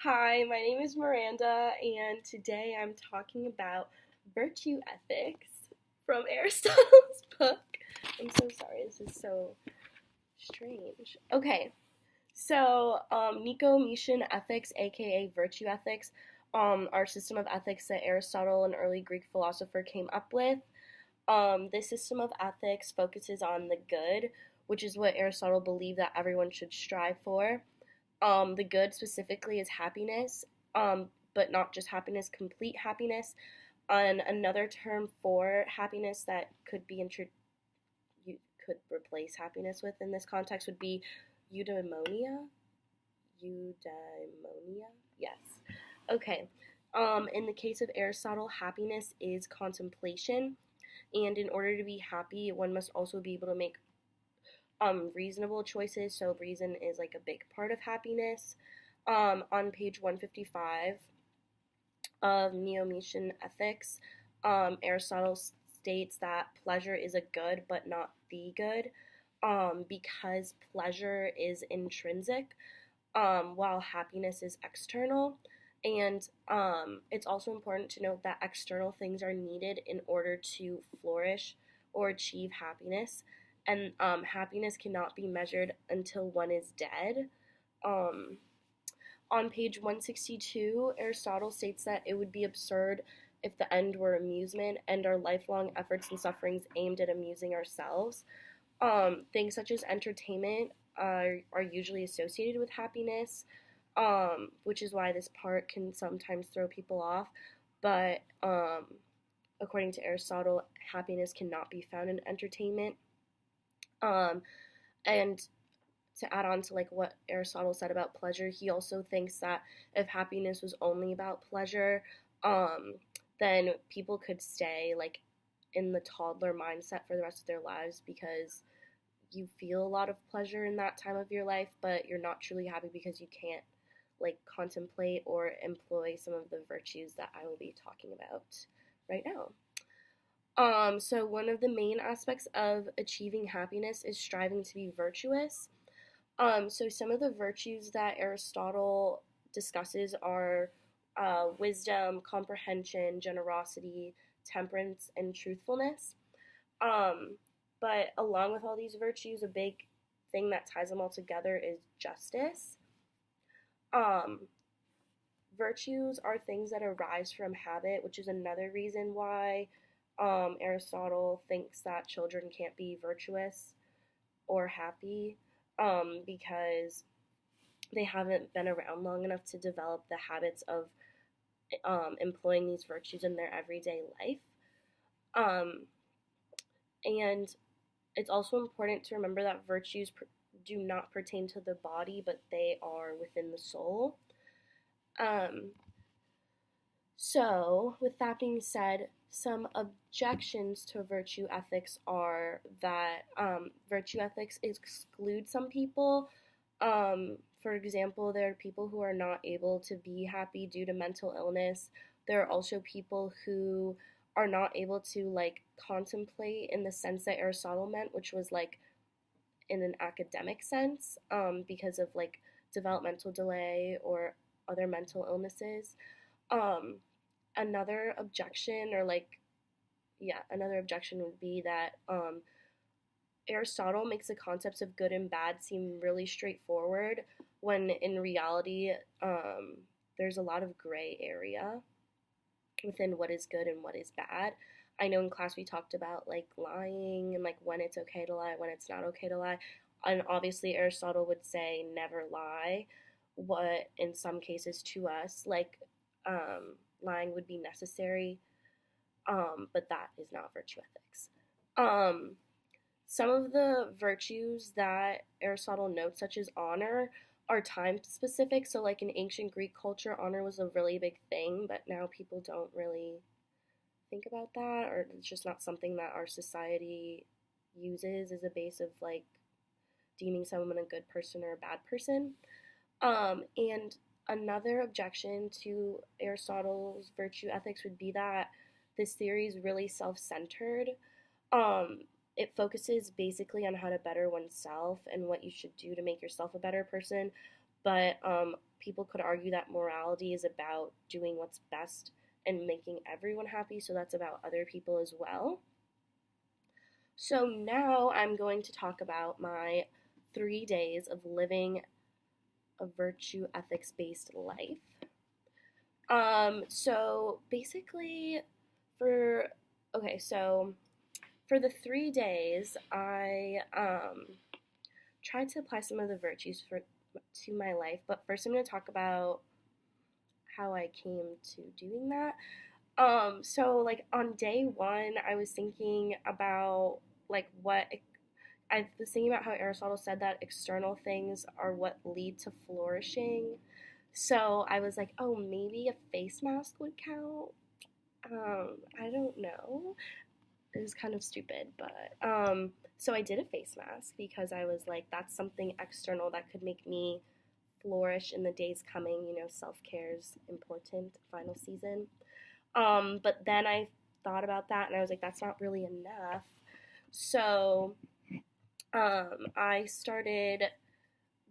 Hi, my name is Miranda, and today I'm talking about virtue ethics from Aristotle's book. I'm so sorry, this is so strange. Okay, so Nicomachean ethics, aka virtue ethics, are a system of ethics that Aristotle, an early Greek philosopher, came up with. This system of ethics focuses on the good, which is what Aristotle believed that everyone should strive for. The good specifically is happiness, but not just happiness, complete happiness. And another term for happiness that could be you could replace happiness with in this context would be eudaimonia. Eudaimonia? Yes. Okay. In the case of Aristotle, happiness is contemplation, and in order to be happy, one must also be able to make reasonable choices. So reason is like a big part of happiness. On page 155 of Nicomachean Ethics, Aristotle states that pleasure is a good but not the good, because pleasure is intrinsic, while happiness is external. And it's also important to note that external things are needed in order to flourish or achieve happiness. And happiness cannot be measured until one is dead. Um, on page 162, Aristotle states that it would be absurd if the end were amusement and our lifelong efforts and sufferings aimed at amusing ourselves. Things such as entertainment are usually associated with happiness, which is why this part can sometimes throw people off. But according to Aristotle, happiness cannot be found in entertainment. Um, and to add on to like what Aristotle said about pleasure, he also thinks that if happiness was only about pleasure, um, then people could stay like in the toddler mindset for the rest of their lives because you feel a lot of pleasure in that time of your life, but you're not truly happy because you can't like contemplate or employ some of the virtues that I will be talking about right now. So one of the main aspects of achieving happiness is striving to be virtuous. So some of the virtues that Aristotle discusses are wisdom, comprehension, generosity, temperance, and truthfulness. Um, but along with all these virtues, a big thing that ties them all together is justice. Um, Virtues are things that arise from habit, which is another reason why Aristotle thinks that children can't be virtuous or happy, because they haven't been around long enough to develop the habits of employing these virtues in their everyday life. Um, and it's also important to remember that virtues do not pertain to the body, but they are within the soul. Um, So, with that being said, some objections to virtue ethics are that virtue ethics exclude some people. For example, there are people who are not able to be happy due to mental illness. There are also people who are not able to like contemplate in the sense that Aristotle meant, which was like in an academic sense, because of like developmental delay or other mental illnesses. Um, Another objection, or like, yeah, another objection would be that Aristotle makes the concepts of good and bad seem really straightforward, when in reality, there's a lot of gray area within what is good and what is bad. I know in class we talked about like lying and like when it's okay to lie, when it's not okay to lie. And obviously Aristotle would say never lie, what in some cases to us like lying would be necessary, but that is not virtue ethics. Um, some of the virtues that Aristotle notes, such as honor, are time specific. So, like in ancient Greek culture, honor was a really big thing, but now people don't really think about that, or it's just not something that our society uses as a base of like deeming someone a good person or a bad person. And another objection to Aristotle's virtue ethics would be that this theory is really self centered. Um, it focuses basically on how to better oneself and what you should do to make yourself a better person, but people could argue that morality is about doing what's best and making everyone happy, so that's about other people as well. So now I'm going to talk about my 3 days of living a virtue ethics based life. So basically, for okay, so for the 3 days, I tried to apply some of the virtues to my life. But first, I'm going to talk about how I came to doing that. So like on day one, I was thinking about like what I was thinking about how Aristotle said that external things are what lead to flourishing. So I was like, oh, maybe a face mask would count. I don't know. It was kind of stupid, but so I did a face mask because I was like, that's something external that could make me flourish in the days coming. You know, self-care is important, final season. But then I thought about that and I was like, that's not really enough. So I started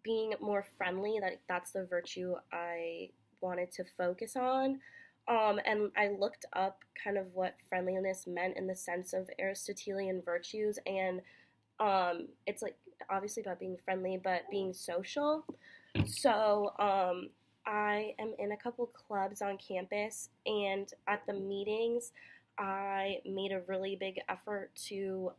being more friendly. That's the virtue I wanted to focus on. And I looked up kind of what friendliness meant in the sense of Aristotelian virtues, and it's like obviously about being friendly, but being social. So I am in a couple clubs on campus, and at the meetings, I made a really big effort to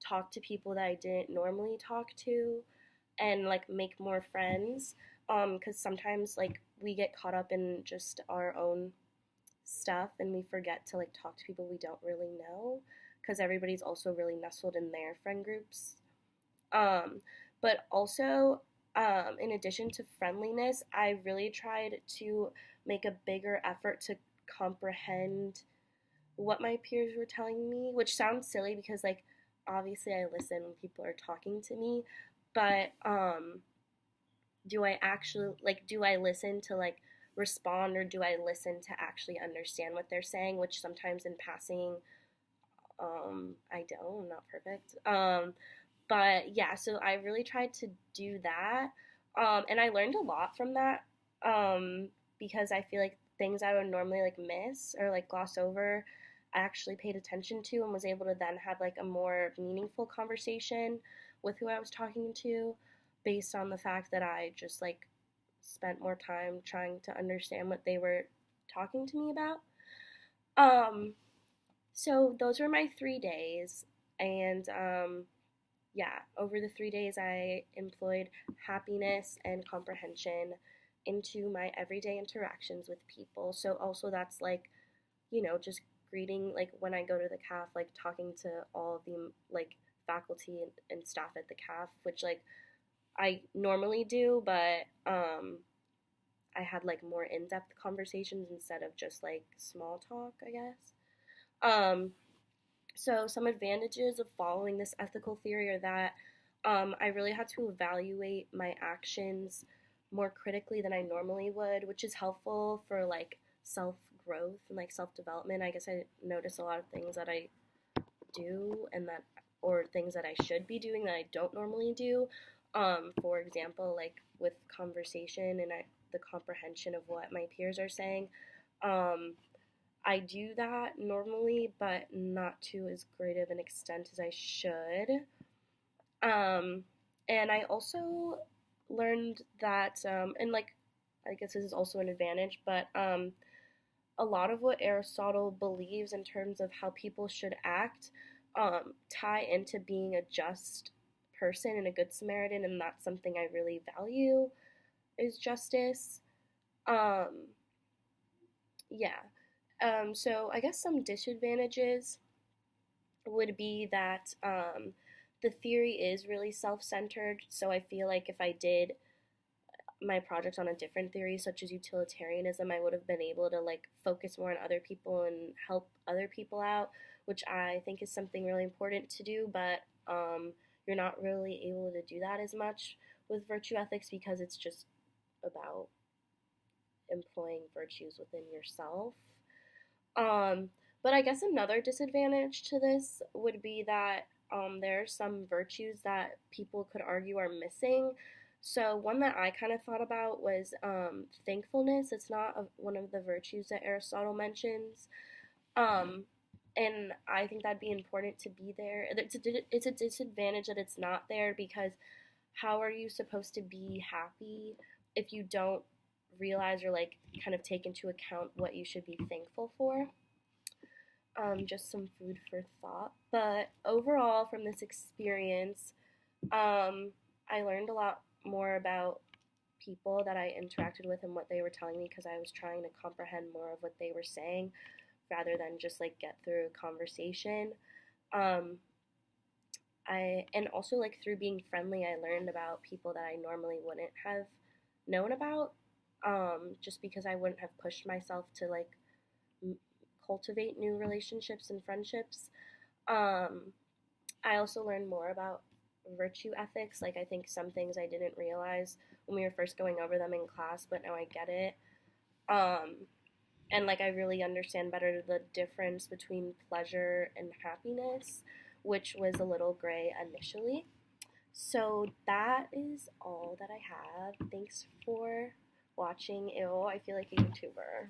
talk to people that I didn't normally talk to, and like make more friends. Because sometimes like we get caught up in just our own stuff and we forget to like talk to people we don't really know, because everybody's also really nestled in their friend groups. Um, but also, in addition to friendliness, I really tried to make a bigger effort to comprehend what my peers were telling me, which sounds silly because like obviously I listen when people are talking to me, but do I listen to like respond, or do I listen to actually understand what they're saying, which sometimes in passing I don't, I'm not perfect. But yeah, so I really tried to do that. And I learned a lot from that. Because I feel like things I would normally like miss or like gloss over, I actually paid attention to and was able to then have like a more meaningful conversation with who I was talking to, based on the fact that I just like spent more time trying to understand what they were talking to me about. Um, so those were my 3 days, and yeah, over the 3 days, I employed happiness and comprehension into my everyday interactions with people. So also that's like, just greeting, like when I go to the CAF, like talking to all of the like faculty and staff at the CAF, which like I normally do, but I had like more in-depth conversations instead of just like small talk, I guess. Um, so some advantages of following this ethical theory are that I really had to evaluate my actions more critically than I normally would, which is helpful for like self growth and like self development. I guess I notice a lot of things that I do and that, or things that I should be doing that I don't normally do. For example, like with conversation and the comprehension of what my peers are saying. I do that normally, but not to as great of an extent as I should. Um, and I also learned that, and like, I guess this is also an advantage, but a lot of what Aristotle believes in terms of how people should act tie into being a just person and a good Samaritan, and that's something I really value is justice. Um, yeah. So I guess some disadvantages would be that the theory is really self-centered. So I feel like if I did my project on a different theory, such as utilitarianism, I would have been able to like focus more on other people and help other people out, which I think is something really important to do. But you're not really able to do that as much with virtue ethics because it's just about employing virtues within yourself. Um, but I guess another disadvantage to this would be that there are some virtues that people could argue are missing. So one that I kind of thought about was thankfulness. It's not one of the virtues that Aristotle mentions, um, and I think that'd be important to be there. It's a disadvantage that it's not there because how are you supposed to be happy if you don't realize or like kind of take into account what you should be thankful for? Just some food for thought. But overall, from this experience, I learned a lot more about people that I interacted with and what they were telling me because I was trying to comprehend more of what they were saying rather than just like get through a conversation. Um, and also like through being friendly, I learned about people that I normally wouldn't have known about, just because I wouldn't have pushed myself to like cultivate new relationships and friendships. Um, I also learned more about virtue ethics. Like, I think some things I didn't realize when we were first going over them in class, but now I get it. Um, and like, I really understand better the difference between pleasure and happiness, which was a little gray initially. So, that is all that I have. Thanks for watching. Ew, I feel like a YouTuber.